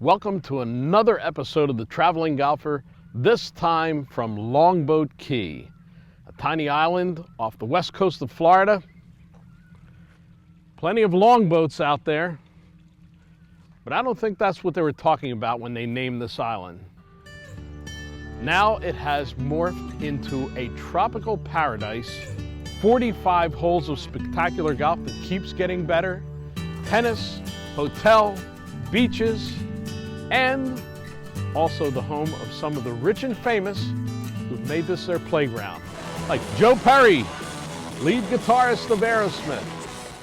Welcome to another episode of The Traveling Golfer, this time from Longboat Key, a tiny island off the west coast of Florida. Plenty of longboats out there, but I don't think that's what they were talking about when they named this island. Now it has morphed into a tropical paradise, 45 holes of spectacular golf that keeps getting better, tennis, hotel, beaches, and also the home of some of the rich and famous who've made this their playground, like Joe Perry, lead guitarist of Aerosmith.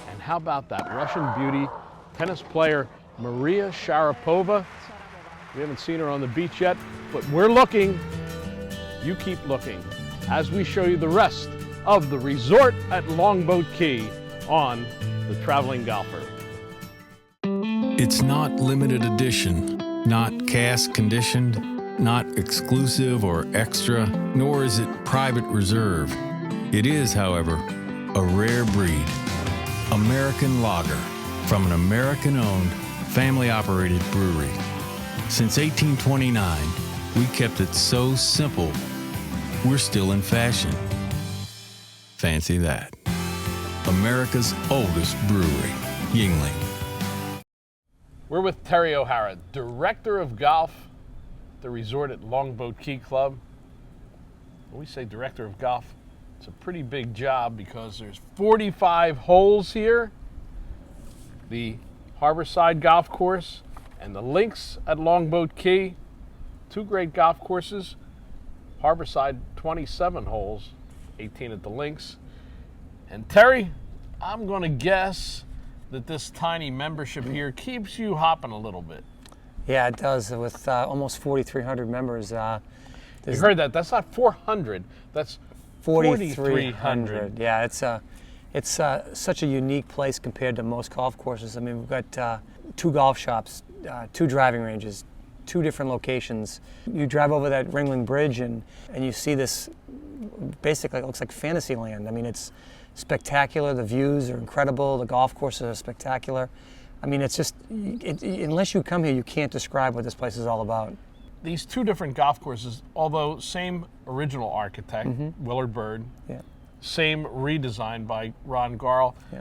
And how about that Russian beauty, tennis player Maria Sharapova? We haven't seen her on the beach yet, but we're looking. You keep looking as we show you the rest of the resort at Longboat Key on The Traveling Golfer. It's not limited edition, not cask conditioned, not exclusive or extra, nor is it private reserve. It is, however, a rare breed. American lager from an American-owned, family-operated brewery. Since 1829, we kept it so simple, we're still in fashion. Fancy that. America's oldest brewery, Yuengling. We're with Terry O'Hara, Director of Golf at the resort at Longboat Key Club. When we say Director of Golf, it's a pretty big job because there's 45 holes here. The Harborside Golf Course and the links at Longboat Key, two great golf courses. Harborside, 27 holes, 18 at the links. And Terry, I'm going to guess that this tiny membership here keeps you hopping a little bit. Yeah, it does. With almost 4,300 members. You heard that? That's not 400. That's 4,300. Yeah, it's such a unique place compared to most golf courses. I mean, we've got two golf shops, two driving ranges, two different locations. You drive over that Ringling Bridge and you see this, basically it looks like fantasy land. I mean, it's spectacular. The views are incredible. The golf courses are spectacular. I mean, it's just, unless you come here, you can't describe what this place is all about. These two different golf courses, although same original architect, Willard Bird, same redesign by Ron Garl. Yeah.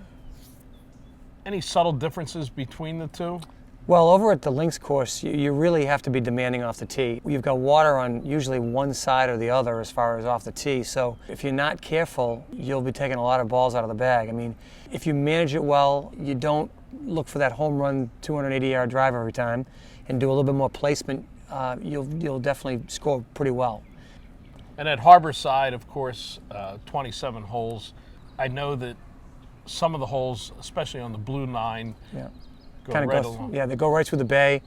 Any subtle differences between the two? Well, over at the links course, you really have to be demanding off the tee. You've got water on usually one side or the other as far as off the tee, so if you're not careful, you'll be taking a lot of balls out of the bag. I mean, if you manage it well, you don't look for that home run 280-yard drive every time and do a little bit more placement, you'll definitely score pretty well. And at Harborside, of course, 27 holes. I know that some of the holes, especially on the blue 9, they go right through the bay.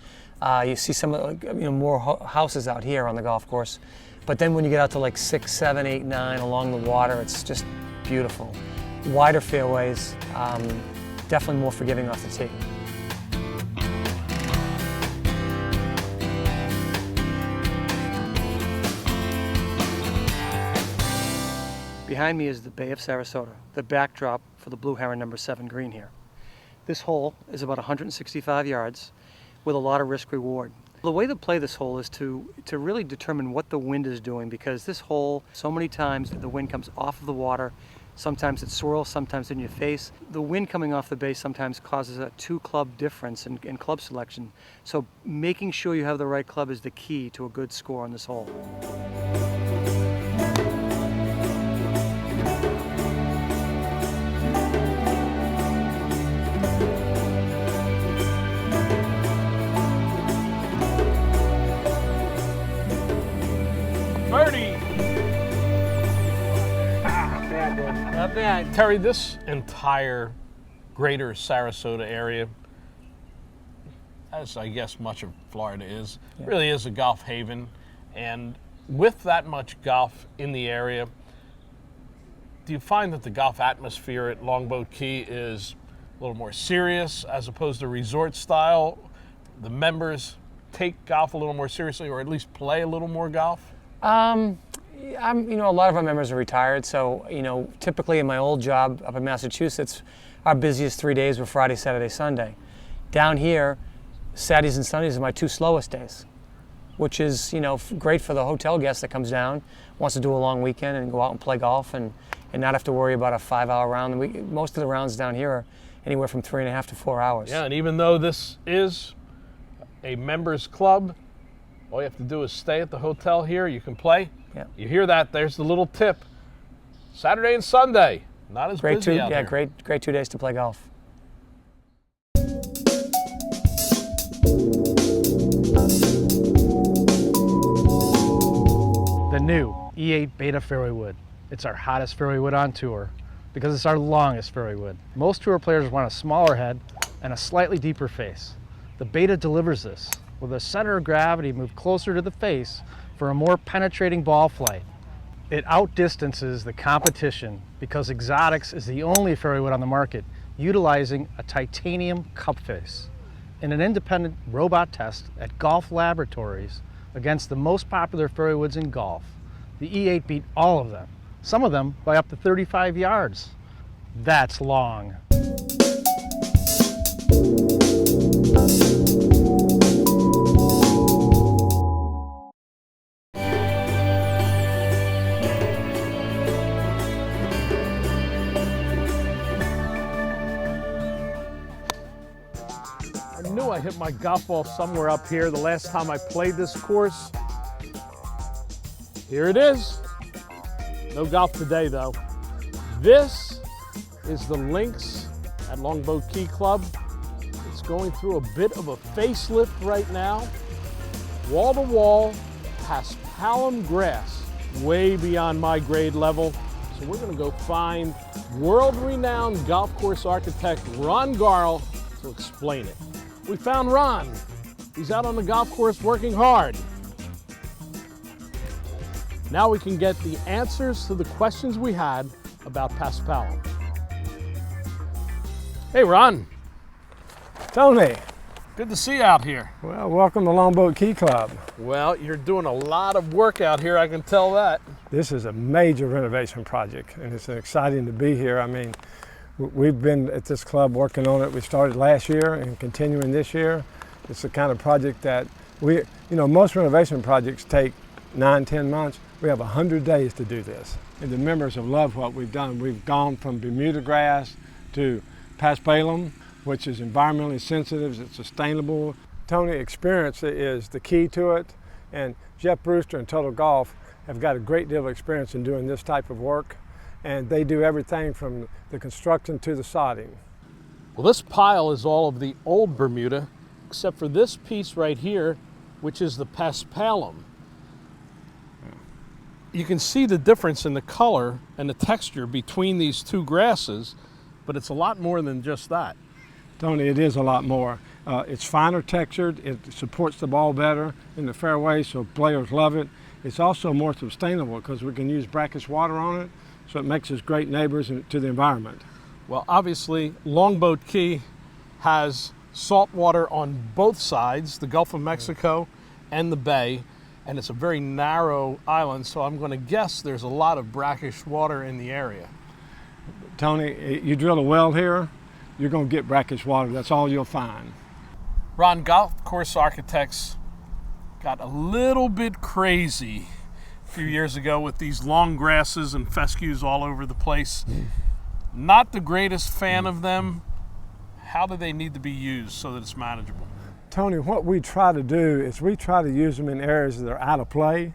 You see some of more houses out here on the golf course, but then when you get out to like 6, 7, 8, 9 along the water, it's just beautiful. Wider fairways, definitely more forgiving off the tee. Behind me is the Bay of Sarasota, the backdrop for the Blue Heron number 7 green here. This hole is about 165 yards with a lot of risk reward. The way to play this hole is to really determine what the wind is doing, because this hole, so many times the wind comes off of the water, sometimes it swirls, sometimes in your face. The wind coming off the bay sometimes causes a 2-club difference in club selection. So making sure you have the right club is the key to a good score on this hole. Not bad. Terry, this entire greater Sarasota area, as I guess much of Florida is, really is a golf haven. And with that much golf in the area, do you find that the golf atmosphere at Longboat Key is a little more serious as opposed to resort style? The members take golf a little more seriously, or at least play a little more golf? A lot of our members are retired, so, typically in my old job up in Massachusetts, our busiest 3 days were Friday, Saturday, Sunday. Down here, Saturdays and Sundays are my 2 slowest days, which is, you know, great for the hotel guest that comes down, wants to do a long weekend and go out and play golf and not have to worry about a 5-hour round. Most of the rounds down here are anywhere from 3.5 to 4 hours. Yeah, and even though this is a members club, all you have to do is stay at the hotel here. You can play. Yeah. You hear that? There's the little tip. Saturday and Sunday, not as busy out there. Great 2 days to play golf. The new E8 Beta fairway wood. It's our hottest fairway wood on tour because it's our longest fairway wood. Most tour players want a smaller head and a slightly deeper face. The Beta delivers this, with the center of gravity moved closer to the face for a more penetrating ball flight. It outdistances the competition because Exotics is the only fairway wood on the market utilizing a titanium cup face. In an independent robot test at Golf Laboratories against the most popular fairway woods in golf, the E8 beat all of them, some of them by up to 35 yards. That's long. I knew I hit my golf ball somewhere up here the last time I played this course. Here it is. No golf today though. This is the links at Longboat Key Club. It's going through a bit of a facelift right now. Wall to wall, paspalum grass, way beyond my grade level. So we're gonna go find world-renowned golf course architect Ron Garl to explain it. We found Ron. He's out on the golf course working hard. Now we can get the answers to the questions we had about paspalum. Hey Ron, Tony, good to see you out here. well, welcome to Longboat Key Club. Well, you're doing a lot of work out here, I can tell that. This is a major renovation project, and it's exciting to be here. I mean, we've been at this club working on it. We started last year and continuing this year. It's the kind of project that most renovation projects take 9-10 months. We have 100 days to do this. And the members have loved what we've done. We've gone from Bermuda grass to paspalum, which is environmentally sensitive, it's sustainable. Tony, experience is the key to it, and Jeff Brewster and Total Golf have got a great deal of experience in doing this type of work, and they do everything from the construction to the sodding. Well, this pile is all of the old Bermuda, except for this piece right here, which is the paspalum. You can see the difference in the color and the texture between these two grasses, but it's a lot more than just that. Tony, it is a lot more. It's finer textured, it supports the ball better in the fairway, so players love it. It's also more sustainable because we can use brackish water on it, so it makes us great neighbors to the environment. Well, obviously, Longboat Key has salt water on both sides, the Gulf of Mexico and the bay, and it's a very narrow island, so I'm going to guess there's a lot of brackish water in the area. Tony, you drill a well here, you're going to get brackish water. That's all you'll find. Ron, golf course architects got a little bit crazy a few years ago with these long grasses and fescues all over the place. Not the greatest fan of them. How do they need to be used so that it's manageable? Tony, what we try to do is we try to use them in areas that are out of play.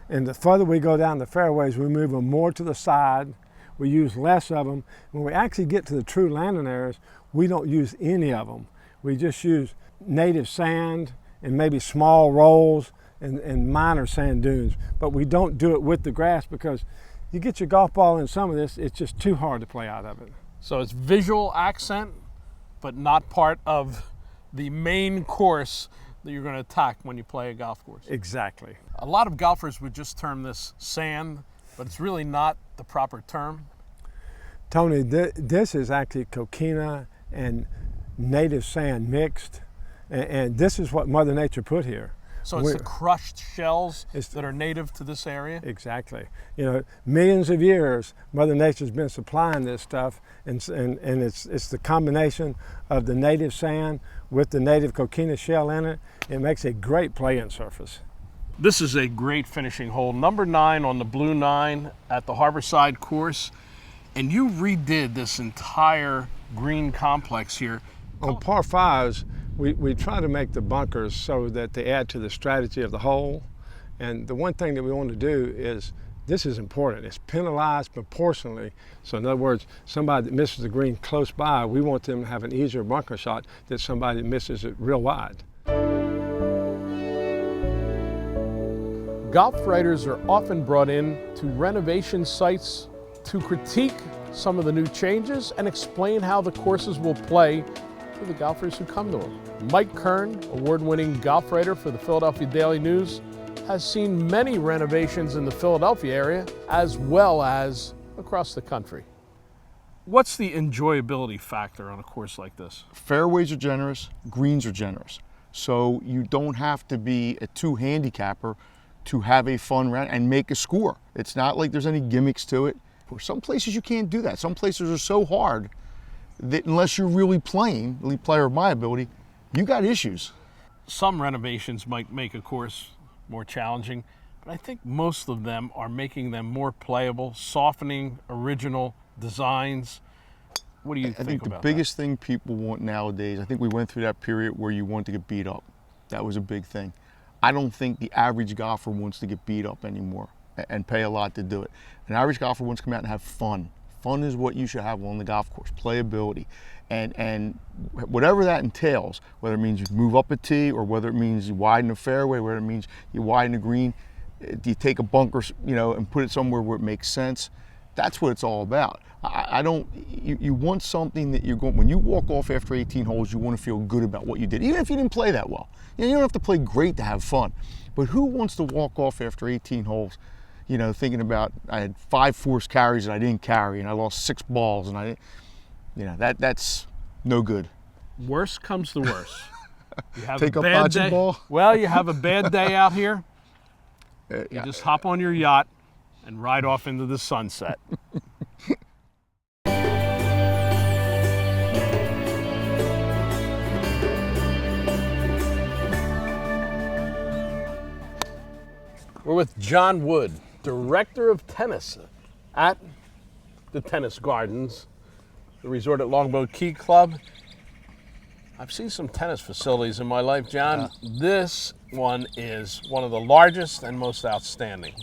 And the further we go down the fairways, we move them more to the side. We use less of them. When we actually get to the true landing areas, we don't use any of them. We just use native sand and maybe small rolls and minor sand dunes. But we don't do it with the grass because you get your golf ball in some of this, it's just too hard to play out of it. So it's visual accent, but not part of the main course that you're going to attack when you play a golf course. Exactly. A lot of golfers would just term this sand, but it's really not the proper term. Tony, this is actually coquina and native sand mixed, and this is what Mother Nature put here. So it's the crushed shells that are native to this area? Exactly. You know, millions of years, Mother Nature's been supplying this stuff, and it's the combination of the native sand with the native coquina shell in it. It makes a great playing surface. This is a great finishing hole, number 9 on the Blue 9 at the Harborside course. And you redid this entire green complex here. On par 5s, we try to make the bunkers so that they add to the strategy of the hole. And the one thing that we want to do is, this is important, it's penalized proportionally. So in other words, somebody that misses the green close by, we want them to have an easier bunker shot than somebody that misses it real wide. Golf writers are often brought in to renovation sites to critique some of the new changes and explain how the courses will play to the golfers who come to them. Mike Kern, award-winning golf writer for the Philadelphia Daily News, has seen many renovations in the Philadelphia area as well as across the country. What's the enjoyability factor on a course like this? Fairways are generous, greens are generous. So you don't have to be a 2 handicapper to have a fun round and make a score. It's not like there's any gimmicks to it. For some places you can't do that. Some places are so hard that unless you're really playing, elite player of my ability, you got issues. Some renovations might make a course more challenging, but I think most of them are making them more playable, softening original designs. What do you think about that? I think the biggest thing people want nowadays, I think we went through that period where you want to get beat up. That was a big thing. I don't think the average golfer wants to get beat up anymore and pay a lot to do it. An average golfer wants to come out and have fun. Fun is what you should have on the golf course, playability. And whatever that entails, whether it means you move up a tee or whether it means you widen the fairway, whether it means you widen the green, do you take a bunker, you know, and put it somewhere where it makes sense? That's what it's all about. You want something that you're going, when you walk off after 18 holes, you want to feel good about what you did, even if you didn't play that well. You don't have to play great to have fun. But who wants to walk off after 18 holes, you know, thinking about, I had 5 forced carries that I didn't carry, and I lost 6 balls, and you know, that's no good. Worst comes to worst. You have Take a a bad bocce day. ball? Well, you have a bad day out here. You Yeah. just hop on your yacht and ride off into the sunset. We're with John Wood, Director of Tennis at the Tennis Gardens, the resort at Longboat Key Club. I've seen some tennis facilities in my life, John. This one is one of the largest and most outstanding.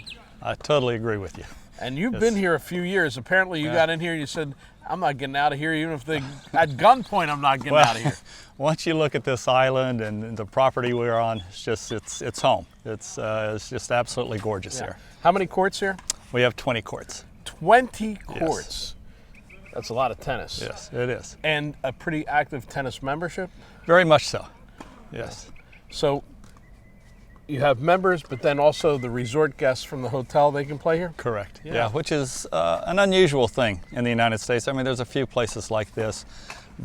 I totally agree with you. And you've been here a few years. Apparently you got in here and you said, I'm not getting out of here, even if they at gunpoint, I'm not getting out of here. Once you look at this island and the property we're on, it's home. It's just absolutely gorgeous here. How many courts here? We have 20 courts. 20 courts. That's a lot of tennis. Yes, it is. And a pretty active tennis membership? Very much so. Yes. So you have members, but then also the resort guests from the hotel, they can play here? Correct. Yeah, which is an unusual thing in the United States. I mean, there's a few places like this,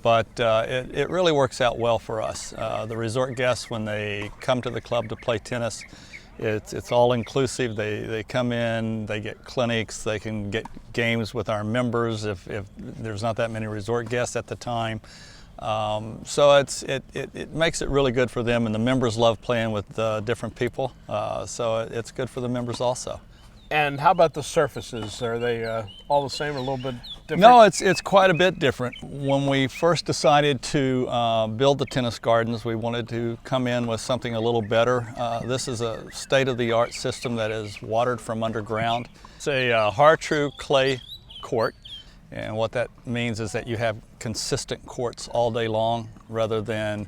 but it really works out well for us. The resort guests, when they come to the club to play tennis, it's all inclusive. They come in, they get clinics, they can get games with our members if there's not that many resort guests at the time. So it makes it really good for them, and the members love playing with different people. So it's good for the members also. And how about the surfaces? Are they all the same or a little bit different? No, it's quite a bit different. When we first decided to build the tennis gardens, we wanted to come in with something a little better. This is a state-of-the-art system that is watered from underground. It's a hard-true clay court, and what that means is that you have consistent courts all day long, rather than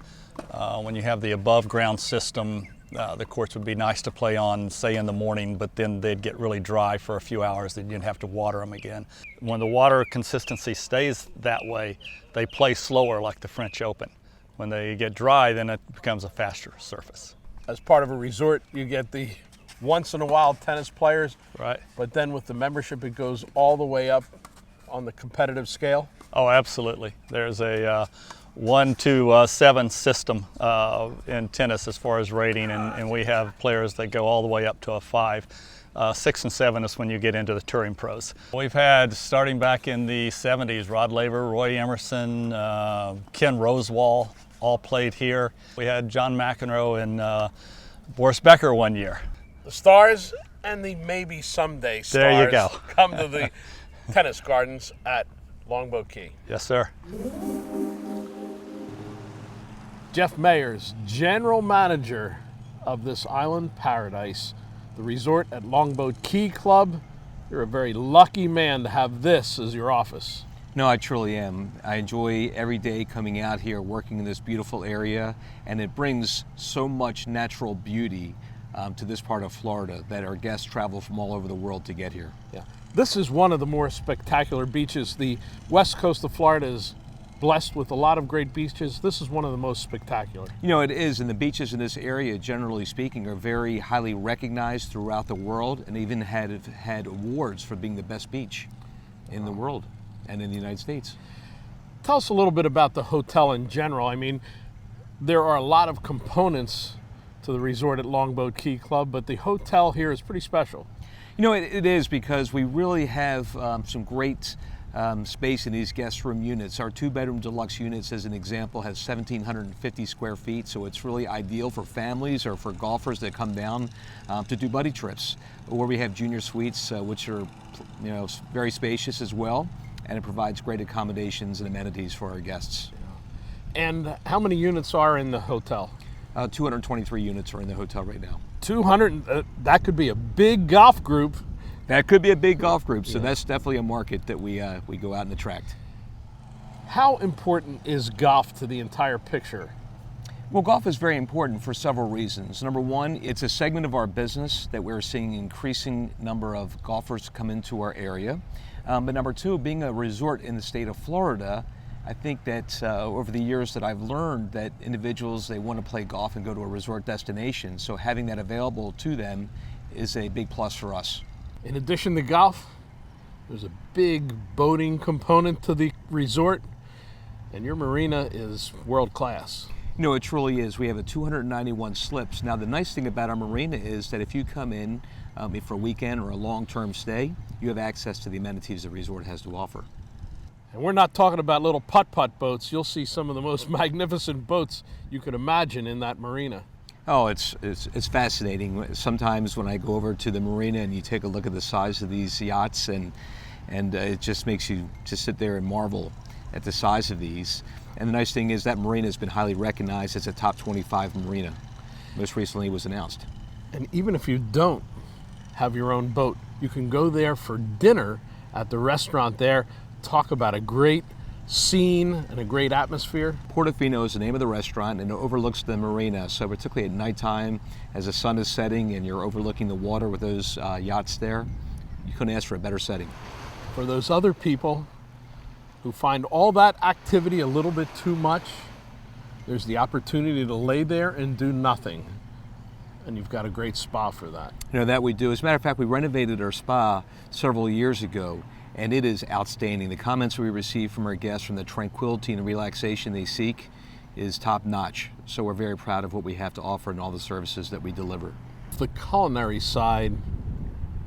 when you have the above-ground system. The courts would be nice to play on, say, in the morning, but then they'd get really dry for a few hours. Then you'd have to water them again. When the water consistency stays that way, they play slower, like the French Open. When they get dry, then it becomes a faster surface. As part of a resort, you get the once-in-a-while tennis players. Right. But then with the membership, it goes all the way up on the competitive scale. Oh, absolutely. There's a 1 to 7 system in tennis as far as rating, and we have players that go all the way up to a 5. 6 and 7 is when you get into the touring pros. We've had, starting back in the 70s, Rod Laver, Roy Emerson, Ken Rosewall, all played here. We had John McEnroe and Boris Becker one year. The stars and the maybe someday stars There you go. come to the tennis gardens at Longboat Key. Yes, sir. Jeff Mayers, general manager of this island paradise, the resort at Longboat Key Club. You're a very lucky man to have this as your office. No, I truly am. I enjoy every day coming out here, working in this beautiful area, and it brings so much natural beauty to this part of Florida that our guests travel from all over the world to get here. Yeah. This is one of the more spectacular beaches. The west coast of Florida is blessed with a lot of great beaches. This is one of the most spectacular. You know, it is, and the beaches in this area, generally speaking, are very highly recognized throughout the world, and even had awards for being the best beach in the world and in the United States. Tell us a little bit about the hotel in general. I mean, there are a lot of components to the resort at Longboat Key Club, but the hotel here is pretty special. You know, it is, because we really have some great space in these guest room units. Our 2-bedroom deluxe units, as an example, has 1,750 square feet, so it's really ideal for families or for golfers that come down to do buddy trips. Or we have junior suites, which are, you know, very spacious as well, and it provides great accommodations and amenities for our guests. And how many units are in the hotel? 223 units are in the hotel right now. 200, that could be a big golf group. That could be a big golf group, so that's definitely a market that we go out and attract. How important is golf to the entire picture? Well, golf is very important for several reasons. Number one, it's a segment of our business that we're seeing an increasing number of golfers come into our area. But number two, being a resort in the state of Florida, I think that over the years that I've learned that individuals, they want to play golf and go to a resort destination. So having that available to them is a big plus for us. In addition to golf, there's a big boating component to the resort, and your marina is world class. No, it truly is. We have a 291 slips. Now, the nice thing about our marina is that if you come in for a weekend or a long-term stay, you have access to the amenities the resort has to offer. And we're not talking about little putt-putt boats. You'll see some of the most magnificent boats you could imagine in that marina. Oh, it's fascinating. Sometimes when I go over to the marina and you take a look at the size of these yachts, and it just makes you just sit there and marvel at the size of these. And the nice thing is that marina has been highly recognized as a top 25 marina. Most recently it was announced. And even if you don't have your own boat, you can go there for dinner at the restaurant there. Talk about a great scene and a great atmosphere. Portofino is the name of the restaurant, and it overlooks the marina. So particularly at nighttime, as the sun is setting and you're overlooking the water with those yachts there, you couldn't ask for a better setting. For those other people who find all that activity a little bit too much, there's the opportunity to lay there and do nothing. And you've got a great spa for that. You know, that we do. As a matter of fact, we renovated our spa several years ago, and it is outstanding. The comments we receive from our guests, from the tranquility and relaxation they seek, is top notch. So we're very proud of what we have to offer and all the services that we deliver. The culinary side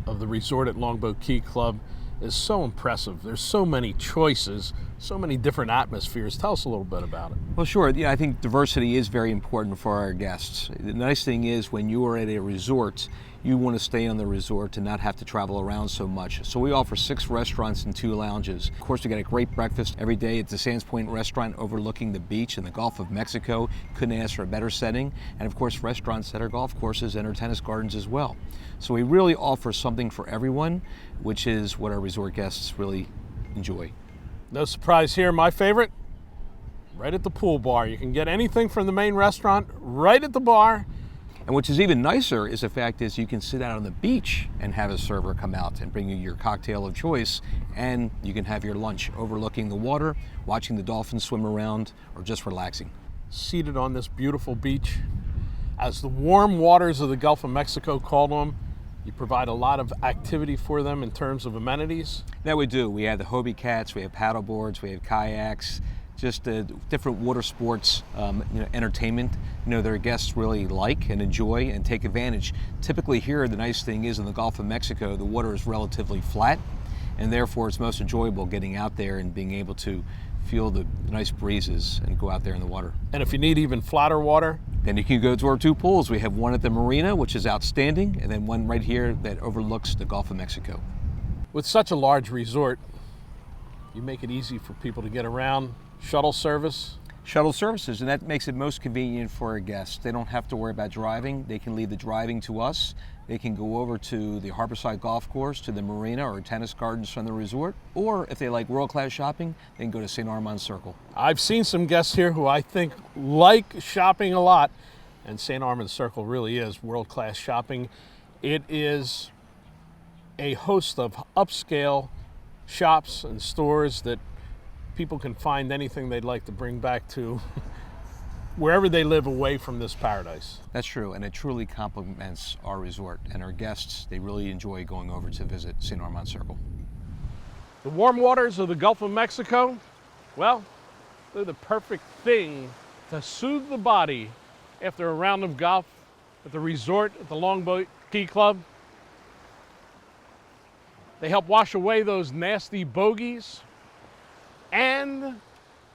of the resort at Longboat Key Club is so impressive. There's so many choices, so many different atmospheres. Tell us a little bit about it. Well, sure. Yeah, I think diversity is very important for our guests. The nice thing is when you are at a resort, you want to stay on the resort and not have to travel around so much. So we offer 6 restaurants and 2 lounges. Of course, we get a great breakfast every day at the Sands Point restaurant overlooking the beach and the Gulf of Mexico. Couldn't ask for a better setting. And of course, restaurants at our golf courses and our tennis gardens as well. So we really offer something for everyone, which is what our resort guests really enjoy. No surprise here, my favorite, right at the pool bar. You can get anything from the main restaurant right at the bar. And which is even nicer is the fact is you can sit out on the beach and have a server come out and bring you your cocktail of choice, and you can have your lunch overlooking the water, watching the dolphins swim around, or just relaxing. Seated on this beautiful beach, as the warm waters of the Gulf of Mexico call to them, you provide a lot of activity for them in terms of amenities. That we do. We have the Hobie Cats, we have paddle boards, we have kayaks, just different water sports, entertainment, their guests really like and enjoy and take advantage. Typically here, the nice thing is in the Gulf of Mexico, the water is relatively flat, and therefore it's most enjoyable getting out there and being able to feel the nice breezes and go out there in the water. And if you need even flatter water, then you can go to our 2 pools. We have one at the marina, which is outstanding, and then one right here that overlooks the Gulf of Mexico. with such a large resort, you make it easy for people to get around. Shuttle service. Shuttle services, and that makes it most convenient for our guests. They don't have to worry about driving. They can leave the driving to us. They can go over to the Harborside Golf Course, to the marina or tennis gardens from the resort, or if they like world-class shopping, they can go to St. Armand's Circle. I've seen some guests here who I think like shopping a lot, and St. Armand's Circle really is world-class shopping. It is a host of upscale shops and stores that people can find anything they'd like to bring back to wherever they live away from this paradise. That's true, and it truly complements our resort, and our guests, they really enjoy going over to visit St. Armand's Circle. The warm waters of the Gulf of Mexico, well, they're the perfect thing to soothe the body after a round of golf at the resort at the Longboat Key Club. They help wash away those nasty bogeys, and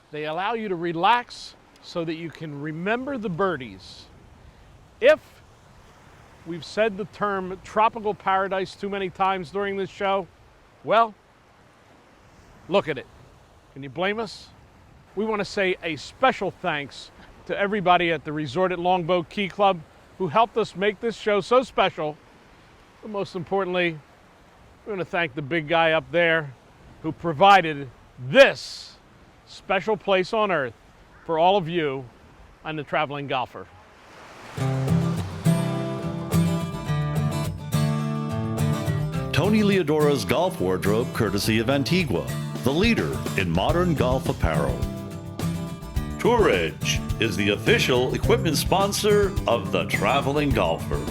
they allow you to relax so that you can remember the birdies. If we've said the term tropical paradise too many times during this show, well, look at it. Can you blame us? We want to say a special thanks to everybody at the resort at Longboat Key Club who helped us make this show so special. But most importantly, we want to thank the big guy up there who provided this special place on earth for all of you on The Traveling Golfer. Tony Leodora's golf wardrobe, courtesy of Antigua, the leader in modern golf apparel. Tour Edge is the official equipment sponsor of The Traveling Golfer.